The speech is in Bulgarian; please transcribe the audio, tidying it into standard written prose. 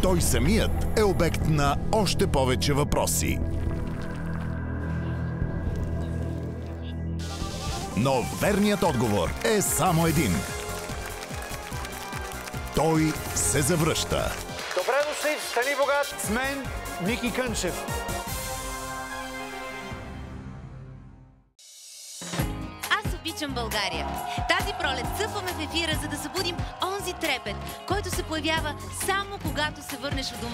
той самият е обект на още повече въпроси. Но верният отговор е само един. Той се завръща. Добре дошли в Стани богат с мен, Ники Кънчев. Аз обичам България. Тази пролет цъфваме в ефира, за да събудим онзи трепет, който се появява само когато се върнеш у дома.